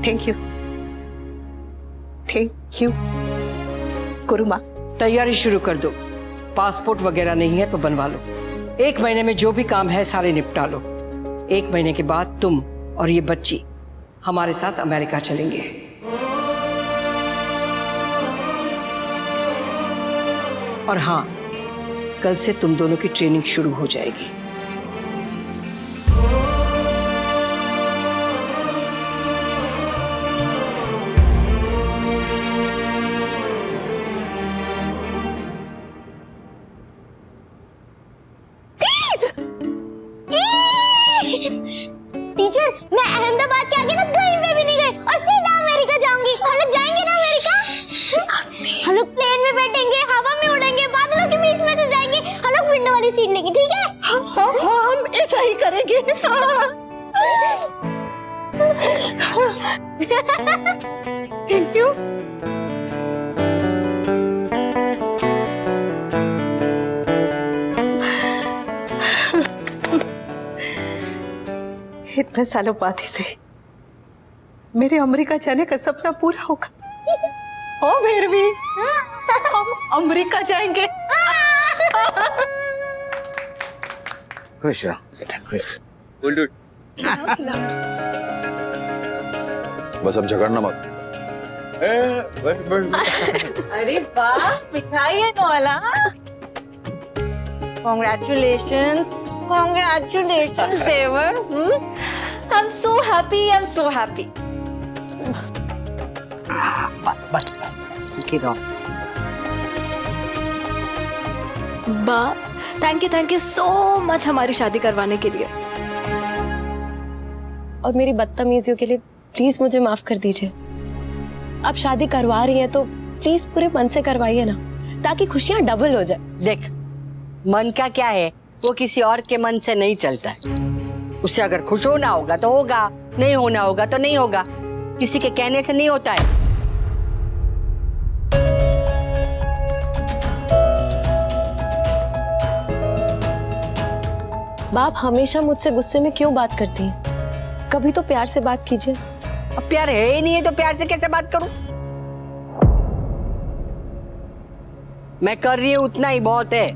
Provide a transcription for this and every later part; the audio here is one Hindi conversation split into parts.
Thank you गुरुमा। तैयारी शुरू कर दो। पासपोर्ट वगैरह नहीं है तो बनवा लो। 1 महीने में जो भी काम है सारे निपटा लो। 1 महीने के बाद तुम और ये बच्ची हमारे साथ अमेरिका चलेंगे। और हाँ, कल से तुम दोनों की ट्रेनिंग शुरू हो जाएगी। टीचर, मैं अहमदाबाद के आगे ना कहीं पे भी नहीं गई और सीधा अमेरिका जाऊंगी। हम लोग जाएंगे ना अमेरिका? हम लोग प्लेन में बैठेंगे, हवा में उड़ेंगे, बादलों के बीच में से जाएंगे। हम लोग विंडो वाली सीट लेंगे, ठीक है? हाँ, हम ऐसा ही करेंगे। Thank you. इतने सालों बाद ही से मेरे अमेरिका जाने का सपना पूरा होगा। ओ भैरवी, हम अमेरिका जाएंगे। खुश रहो बेटा, खुश। बस अब झगड़ना मत। अरे वाह, मिठाई है नौला। Congratulations, congratulations, they were. I'm so happy, I'm so happy. बस सुखी रहो। बा, थैंक यू सो मच हमारी शादी करवाने के लिए। और मेरी बदतमीजियों के लिए प्लीज मुझे माफ कर दीजिए। आप शादी करवा रही हैं तो प्लीज पूरे मन से करवाइए ना, ताकि खुशियां डबल हो जाए। देख, मन का क्या है वो किसी और के मन से नहीं चलता है। उसे अगर खुश होना होगा तो होगा, नहीं होना होगा तो नहीं होगा। किसी के कहने से नहीं होता है। बाप हमेशा मुझसे गुस्से में क्यों बात करती हैं? कभी तो प्यार से बात कीजिए। अब प्यार है ही नहीं है तो प्यार से कैसे बात करूं? मैं कर रही हूं उतना ही बहुत है,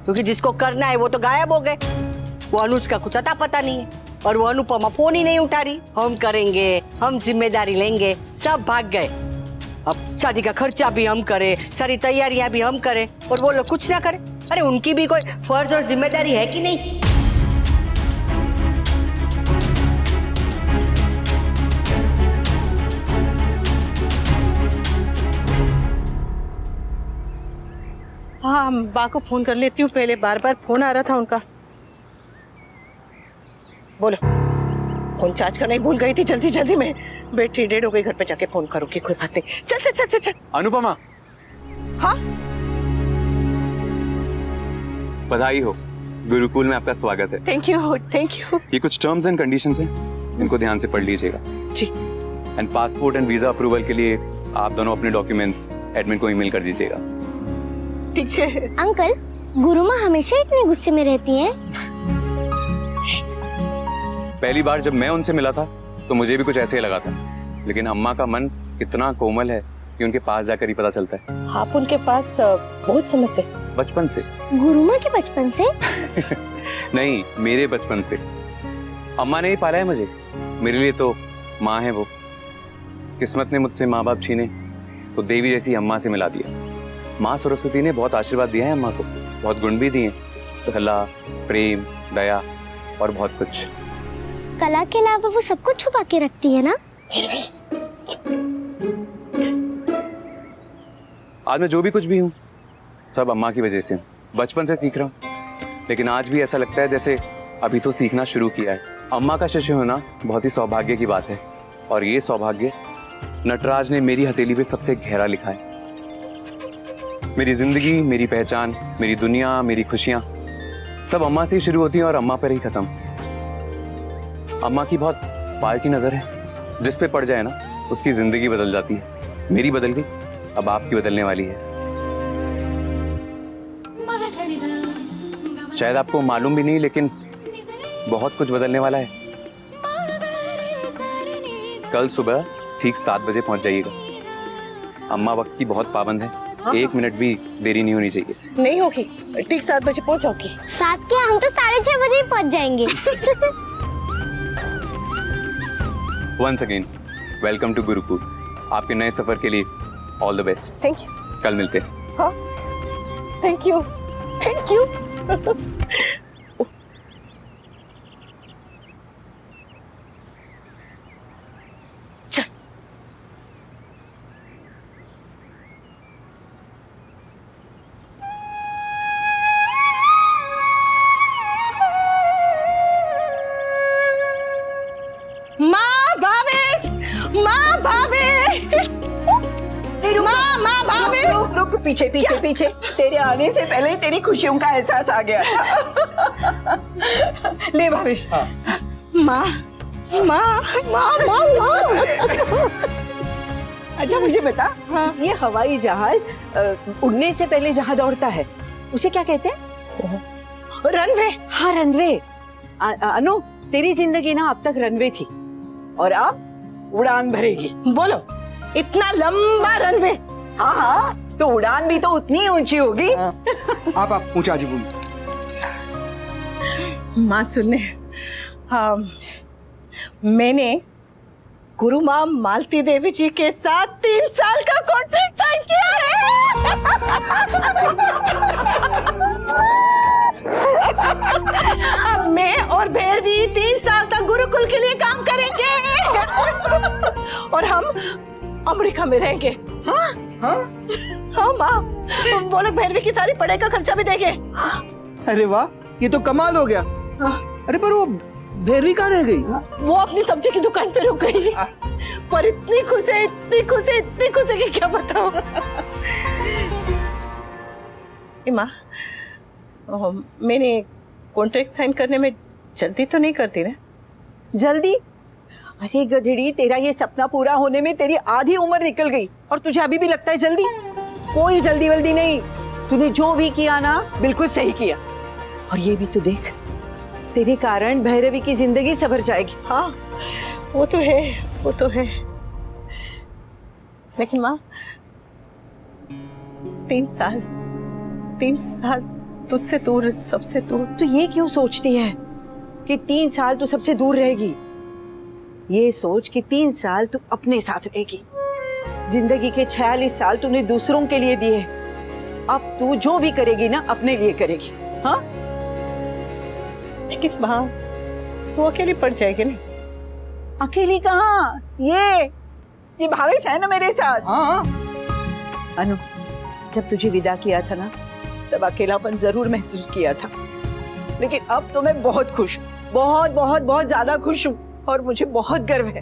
क्योंकि जिसको करना है वो तो गायब हो गए। वो अनुज का कुछ अता पता नहीं है और वो अनुपमा फोन ही नहीं उठा रही। हम करेंगे, हम जिम्मेदारी लेंगे, सब भाग गए। अब शादी का खर्चा भी हम करें, सारी तैयारियां भी हम करें और वो लोग कुछ ना करें। अरे उनकी भी कोई फर्ज और जिम्मेदारी है कि नहीं? हाँ, बा को फोन कर लेती हूँ पहले, बार बार फोन आ रहा था उनका। बोलो। फोन चार्ज करना ही भूल गई थी, जल्दी जल्दी में बैटरी डेड हो गई, घर पे जाके फोन करूंगी। कोई बात नहीं, चल चल चल चल चल। अनुपमा, हाँ, बधाई हो, गुरुकुल में आपका स्वागत है। Thank you thank you. ये कुछ टर्म्स एंड कंडीशंस हैं, इनको ध्यान से पढ़ लीजिएगा। जी। And passport and visa approval के लिए आप दोनों अपने डॉक्यूमेंट्स एडमिन को ईमेल कर दीजिएगा। ठीक है। अंकल, गुरुमा हमेशा इतने गुस्से में रहती हैं। पहली बार जब मैं उनसे मिला था तो मुझे भी कुछ ऐसे ही लगा था, लेकिन अम्मा का मन इतना कोमल है कि उनके पास जाकर ही पता चलता है। आप उनके पास बहुत समय से? बचपन से। गुरुमा के बचपन से? नहीं, मेरे बचपन से। अम्मा ने ही पाला है मुझे, मेरे लिए तो माँ है वो। किस्मत ने मुझसे माँ बाप छीने तो देवी जैसी अम्मा से मिला दिया। माँ सरस्वती ने बहुत आशीर्वाद दिया है अम्मा को, बहुत गुण भी दिए, कला, प्रेम, दया और बहुत कुछ। कला के अलावा वो सब कुछ छुपा के रखती है ना? आज मैं जो भी कुछ भी हूँ सब अम्मा की वजह से हूँ। बचपन से सीख रहा हूँ, लेकिन आज भी ऐसा लगता है जैसे अभी तो सीखना शुरू किया है। अम्मा का शिष्य होना बहुत ही सौभाग्य की बात है, और ये सौभाग्य नटराज ने मेरी हथेली पे सबसे गहरा लिखा है। मेरी जिंदगी, मेरी पहचान, मेरी दुनिया, मेरी खुशियां सब अम्मा से ही शुरू होती हैं और अम्मा पर ही खत्म। अम्मा की बहुत पार की नजर है, जिस पे पड़ जाए ना उसकी जिंदगी बदल जाती है। मेरी बदल गई, अब आपकी बदलने वाली है। शायद आपको मालूम भी नहीं, लेकिन बहुत कुछ बदलने वाला है। कल सुबह ठीक 7 बजे पहुंच जाइएगा। अम्मा वक्त की बहुत पाबंद है, 1 मिनट भी देरी नहीं होनी चाहिए। नहीं होगी, ठीक 7 बजे पहुंच जाओगी। 7 क्या, हम तो 6:30 बजे ही पहुंच जाएंगे। Once again welcome to Gurukul. आपके नए सफर के लिए all the best. Thank you. कल मिलते हैं। हाँ, थैंक यू, थैंक यू। माँ भावेश, माँ भावेश, माँ भावेश। रुक रुक, पीछे पीछे पीछे। तेरे आने से पहले ही तेरी खुशियों का एहसास आ गया था। ले भावेश। माँ माँ माँ माँ माँ। अच्छा मुझे बता, ये हवाई जहाज उड़ने से पहले जहां दौड़ता है उसे क्या कहते हैं? रनवे। हाँ रनवे। अनु, तेरी जिंदगी ना अब तक रनवे थी और अब उड़ान भरेगी। बोलो, इतना लंबा रनवे। हाँ हाँ, तो उड़ान भी तो उतनी ही ऊंची होगी। आप ऊंचा जी बोलिए। माँ सुनने, मैंने गुरु माँ मालती देवी जी के साथ 3 साल का कॉन्ट्रैक्ट साइन किया है। अब मैं और भैरवी 3 साल तक गुरुकुल के लिए काम करेंगे और हम अमेरिका में रहेंगे। हाँ हाँ हाँ माँ, वो लोग भैरवी की सारी पढ़ाई का खर्चा भी देंगे। अरे वाह, ये तो कमाल हो गया। अरे पर वो भैरवी कहाँ रह गई? वो अपनी सब्जी की दुकान पे रुक गई, पर इतनी खुश है, इतनी खुश है, इतनी खुश है कि क्या बताऊं। माँ, मैंने कॉन्ट्रैक्ट साइन करने में जल्दी तो नहीं करती ना? जल्दी? अरे गधेड़ी, तेरा ये सपना पूरा होने में तेरी आधी उम्र निकल गई और तुझे अभी भी लगता है जल्दी? कोई जल्दी वल्दी नहीं। तूने जो भी किया ना, बिल्कुल सही किया। और ये भी तो देख, तेरे कारण भैरवी की जिंदगी संवर जाएगी। हाँ, वो तो है, वो तो है। लेकिन माँ, 3 साल तुझसे दूर, सबसे दूर। तो ये क्यों सोचती है कि 3 साल तू सबसे दूर रहेगी? ये सोच कि 3 साल तू अपने साथ रहेगी। जिंदगी के 46 साल तूने दूसरों के लिए दिए, अब तू जो भी करेगी ना अपने लिए करेगी। हाँ, लेकिन माँ, तू अकेली पड़ जाएगी ना? अकेली कहाँ? ये भावेश है ना मेरे साथ। हाँ। अनु, जब तुझे विदा किया था ना, तब अकेलापन जरूर महसूस किया था, लेकिन अब तो मैं बहुत खुश हूँ, बहुत बहुत बहुत ज्यादा खुश हूँ। और मुझे बहुत गर्व है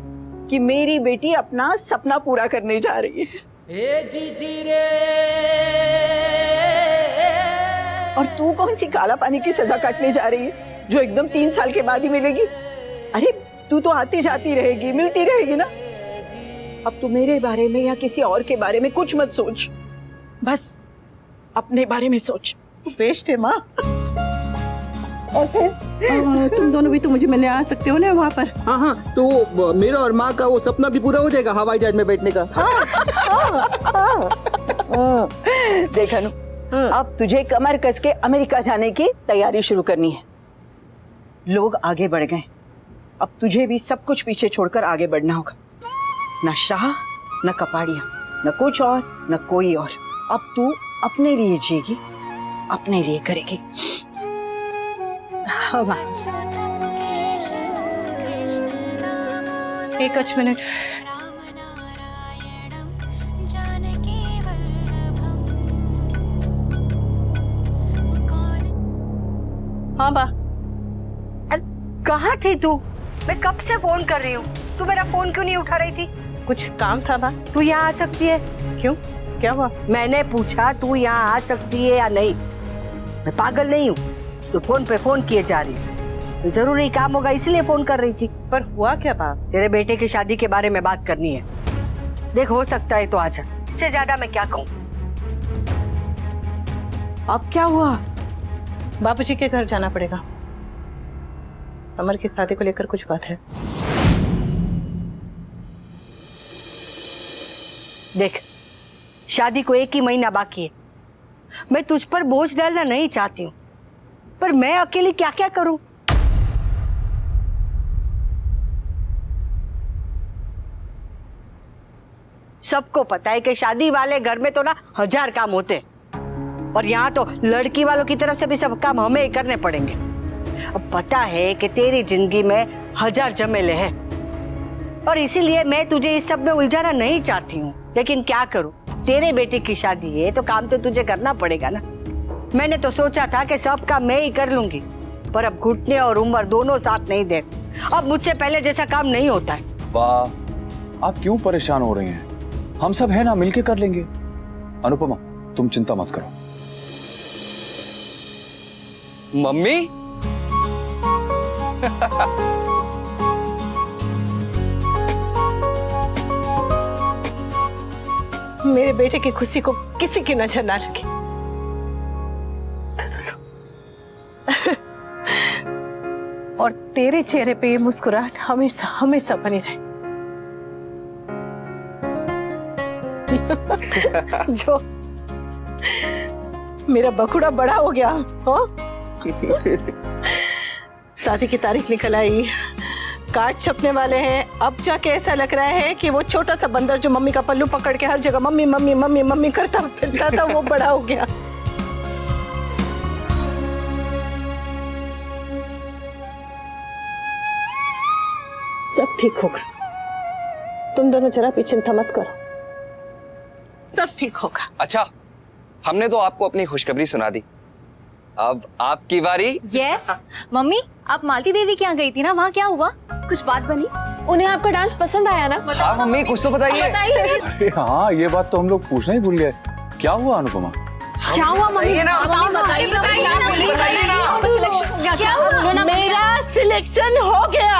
कि मेरी बेटी अपना सपना पूरा करने जा रही है। और तू कौन सी काला पानी की सजा काटने जा रही है जो एकदम 3 साल के बाद ही मिलेगी? अरे तू तो आती जाती रहेगी, मिलती रहेगी ना। अब तू मेरे बारे में या किसी और के बारे में कुछ मत सोच, बस अपने बारे में सोच। बेस्ट है माँ। और फिर तुम दोनों भी तो मुझे मिलने आ सकते हो ना वहाँ पर। हाँ हाँ, तो मेरा और माँ का वो सपना भी पूरा हो जाएगा हवाई जहाज में बैठने का। देख अनु, अब तुझे कमर कस के अमेरिका जाने की तैयारी शुरू करनी है। लोग आगे बढ़ गए, अब तुझे भी सब कुछ पीछे छोड़कर आगे बढ़ना होगा। न शाह, न कपाड़िया, न कुछ और, न कोई और। अब तू अपने लिए जिएगी, अपने लिए करेगी। हाँ माँ, एक मिनट। हाँ बा, कहाँ थी तू? मैं कब से फोन कर रही हूँ, तू मेरा फोन क्यों नहीं उठा रही थी? कुछ काम था बा। तू यहाँ आ सकती है? क्यों, क्या हुआ? मैंने पूछा तू यहाँ आ सकती है या नहीं। मैं पागल नहीं हूँ, तू फोन पे फोन किए जा रही है। जरूरी काम होगा इसलिए फोन कर रही थी। पर हुआ क्या बा? तेरे बेटे की शादी के बारे में बात करनी है। देख, हो सकता है तो आजा, इससे ज्यादा मैं क्या कहूँ। अब क्या हुआ? बापूजी के घर जाना पड़ेगा, समर की शादी को लेकर कुछ बात है। देख, शादी को 1 ही महीना बाकी है। मैं तुझ पर बोझ डालना नहीं चाहती हूँ, पर मैं अकेली क्या क्या करूं? सबको पता है कि शादी वाले घर में तो ना 1000 काम होते हैं, और यहाँ तो लड़की वालों की तरफ से भी सब काम हमें ही करने पड़ेंगे। अब पता है कि तेरी जिंदगी में 1000 झमेले हैं, और इसीलिए मैं तुझे इस सब में उलझाना नहीं चाहती हूँ। लेकिन क्या करूँ, तेरे बेटे की शादी है तो काम तो तुझे करना पड़ेगा ना। मैंने तो सोचा था कि सब काम मैं ही कर लूंगी, पर अब घुटने और उम्र दोनों साथ नहीं दे। अब मुझसे पहले जैसा काम नहीं होता है। वाह, आप क्यों परेशान हो रही हैं? हम सब है ना, मिलके कर लेंगे। अनुपमा, तुम चिंता मत करो। मम्मी मेरे बेटे की खुशी को किसी की नजर ना लगे। और तेरे चेहरे पे ये मुस्कुराहट हमेशा हमेशा बनी रहे। जो मेरा बकुड़ा बड़ा हो गया हो? शादी की तारीख निकल आई, कार्ड छपने वाले हैं। अब जाके ऐसा लग रहा है कि वो छोटा सा बंदर जो मम्मी का पल्लू पकड़ के हर जगह मम्मी मम्मी मम्मी मम्मी करता फिरता था, वो बड़ा हो गया। सब ठीक होगा, तुम दोनों जरा भी चिंता मत करो, सब ठीक होगा। अच्छा, हमने तो आपको अपनी खुशखबरी सुना दी, अब आपकी बारी। यस मम्मी, आप मालती देवी के यहाँ गई थी ना, वहाँ क्या हुआ? कुछ बात बनी? उन्हें आपका डांस पसंद आया ना? हाँ मम्मी, कुछ तो बताइए। अरे हाँ, ये बात तो हम लोग पूछना ही भूल गए। क्या हुआ अनुपमा? क्या हुआ मम्मी? बताइए ना, सिलेक्शन हो गया। क्या हुआ? मेरा सिलेक्शन हो गया।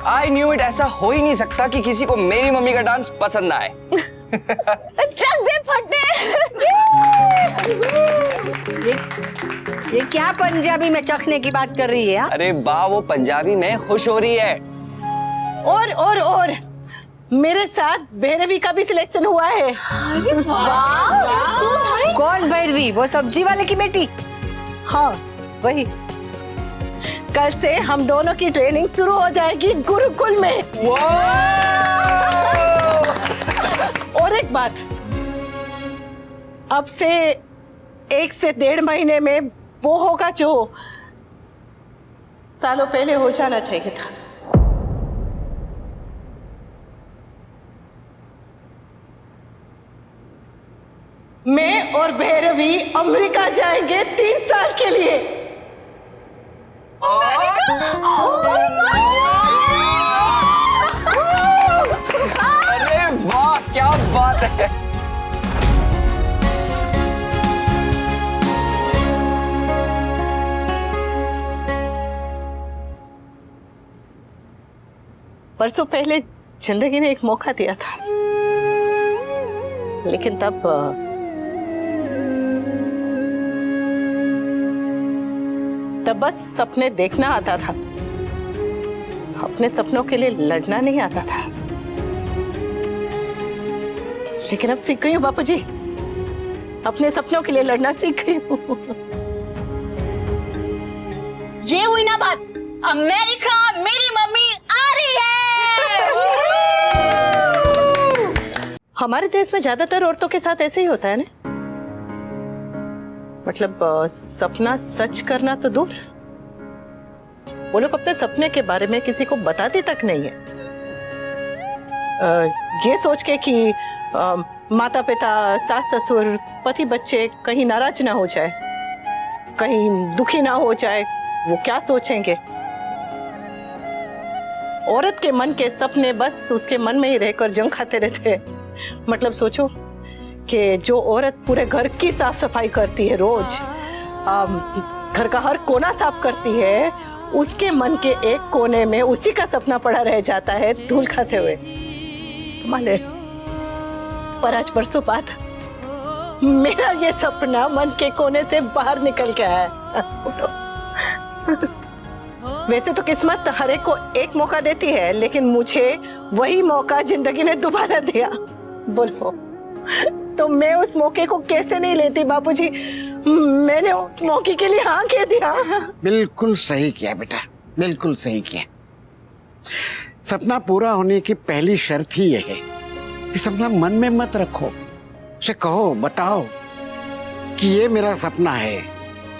I knew it, ऐसा हो ही नहीं सकता कि किसी को मेरी मम्मी का डांस पसंद ना आए। चक दे फटे। ये क्या पंजाबी में चखने की बात कर रही है? अरे बा, वो पंजाबी में खुश हो रही है। और मेरे साथ भैरवी का भी सिलेक्शन हुआ है। कौन भैरवी? वो सब्जी वाले की बेटी? हाँ वही। कल से हम दोनों की ट्रेनिंग शुरू हो जाएगी गुरुकुल में। और एक बात, अब से 1 से 1.5 महीने में वो होगा जो सालों पहले हो जाना चाहिए था। मैं और भैरवी अमेरिका जाएंगे 3 साल के लिए। अरे वाह, क्या बात है। परसों पहले जिंदगी ने एक मौका दिया था, लेकिन तब बस सपने देखना आता था, अपने सपनों के लिए लड़ना नहीं आता था। लेकिन अब सीख गई हूँ बापूजी, अपने सपनों के लिए लड़ना सीख गई हूँ। ये हुई ना बात, अमेरिका मेरी मम्मी आ रही है। हमारे देश में ज्यादातर औरतों के साथ ऐसे ही होता है ना, मतलब सपना सच करना तो दूर, वो लोग अपने सपने के बारे में किसी को बताते तक नहीं है। ये सोच के कि माता पिता, सास ससुर, पति बच्चे कहीं नाराज ना हो जाए, कहीं दुखी ना हो जाए, वो क्या सोचेंगे। औरत के मन के सपने बस उसके मन में ही रहकर जंग खाते रहते हैं। मतलब सोचो कि जो औरत पूरे घर की साफ सफाई करती है, रोज घर का हर कोना साफ करती है, उसके मन के एक कोने में उसी का सपना पड़ा रह जाता है धूल खाते हुए। माने पर आज बरसों बाद मेरा ये सपना मन के कोने से बाहर निकल गया है। वैसे तो किस्मत हर एक को एक मौका देती है, लेकिन मुझे वही मौका जिंदगी ने दोबारा दिया। बोलो तो मैं उस मौके को कैसे नहीं लेती बापूजी? मैंने उस मौके के लिए हाँ कह दिया। बिल्कुल सही किया बेटा, बिल्कुल सही किया। सपना पूरा होने की पहली शर्त ही यह है कि सपना मन में मत रखो, उसे कहो, बताओ कि ये मेरा सपना है,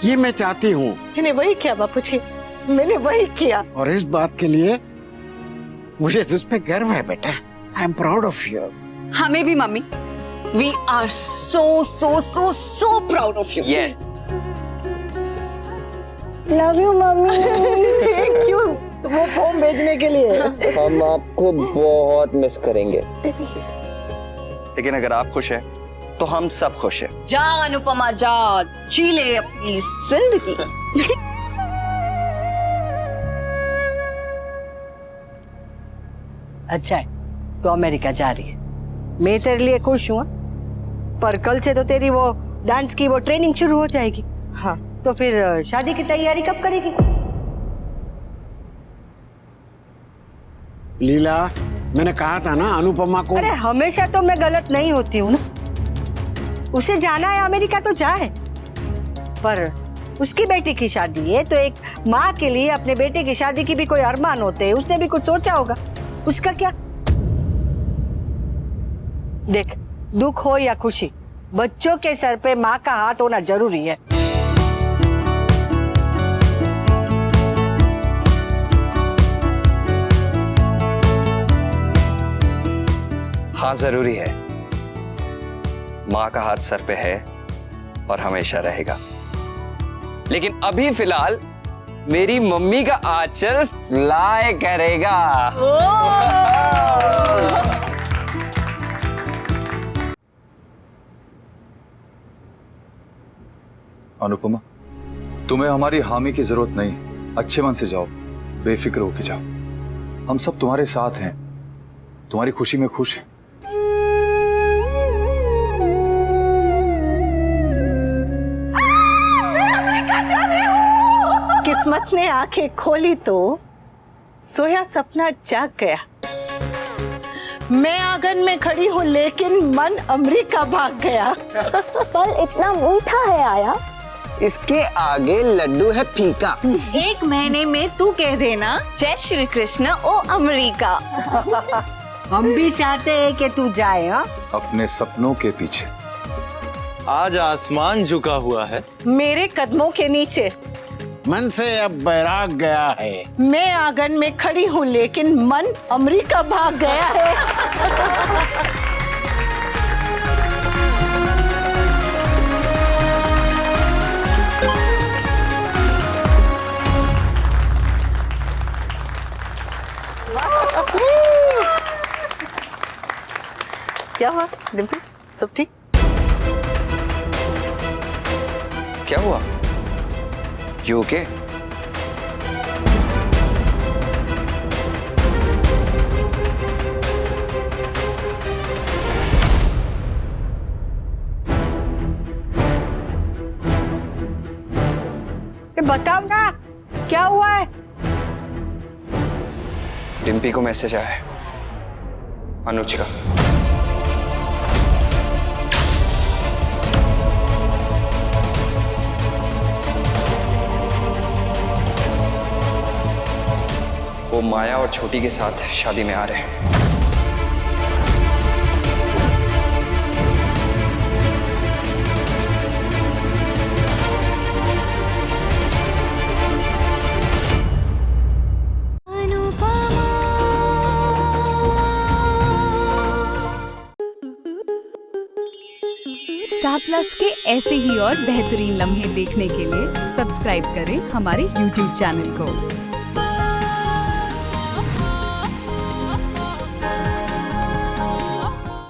ये मैं चाहती हूँ। मैंने वही किया बापूजी, मैंने वही किया। और इस बात के लिए मुझे तुझ पे गर्व है बेटा। I am proud of you. हमें भी mummy. We are so proud of you. Yes love you mummy. Thank you वो फॉर्म भेजने के लिए। हम आपको बहुत मिस करेंगे, लेकिन अगर आप खुश हैं तो हम सब खुश हैं। जा अनुपमा जा, जी ले अपनी जिंदगी। अच्छा है तो अमेरिका जा रही है, मैं तेरे लिए खुश हूँ। पर कल से तो तेरी वो डांस की वो ट्रेनिंग शुरू हो जाएगी। हाँ तो फिर शादी की तैयारी कब करेगी? लीला, मैंने कहा था ना अनुपमा को। अरे हमेशा तो मैं गलत नहीं होती हूँ ना। उसे जाना है अमेरिका तो जाए, पर उसकी बेटी की शादी है तो एक माँ के लिए अपने बेटे की शादी की भी कोई अरमान होते हैं। उसने भी कुछ सोचा होगा, उसका क्या? देख, दुख हो या खुशी, बच्चों के सर पे माँ का हाथ होना जरूरी है। हाँ जरूरी है, माँ का हाथ सर पे है और हमेशा रहेगा। लेकिन अभी फिलहाल मेरी मम्मी का आंचल फ्लाई करेगा। अनुपमा, तुम्हें हमारी हामी की जरूरत नहीं, अच्छे मन से जाओ, बेफिक्र होके जाओ। हम सब तुम्हारे साथ हैं, तुम्हारी खुशी में खुश हैं। किस्मत ने आंखें खोली तो सोया सपना जाग गया। मैं आंगन में खड़ी हूँ लेकिन मन अमेरिका भाग गया। पल इतना मीठा है आया, इसके आगे लड्डू है फीका। 1 महीने में तू कह देना जय श्री कृष्ण ओ अमेरिका। हम भी चाहते हैं कि तू जाए। हाँ, अपने सपनों के पीछे। आज आसमान झुका हुआ है मेरे कदमों के नीचे। मन से अब बैराग गया है। मैं आंगन में खड़ी हूँ लेकिन मन अमेरिका भाग गया है। क्या हुआ डिम्पल, सब ठीक? क्या हुआ? You okay? बताओ ना क्या हुआ है? डिम्पी को मैसेज आया है अनुज का। वो माया और छोटी के साथ शादी में आ रहे हैं। स्टार प्लस के ऐसे ही और बेहतरीन लम्हे देखने के लिए सब्सक्राइब करें हमारे YouTube चैनल को।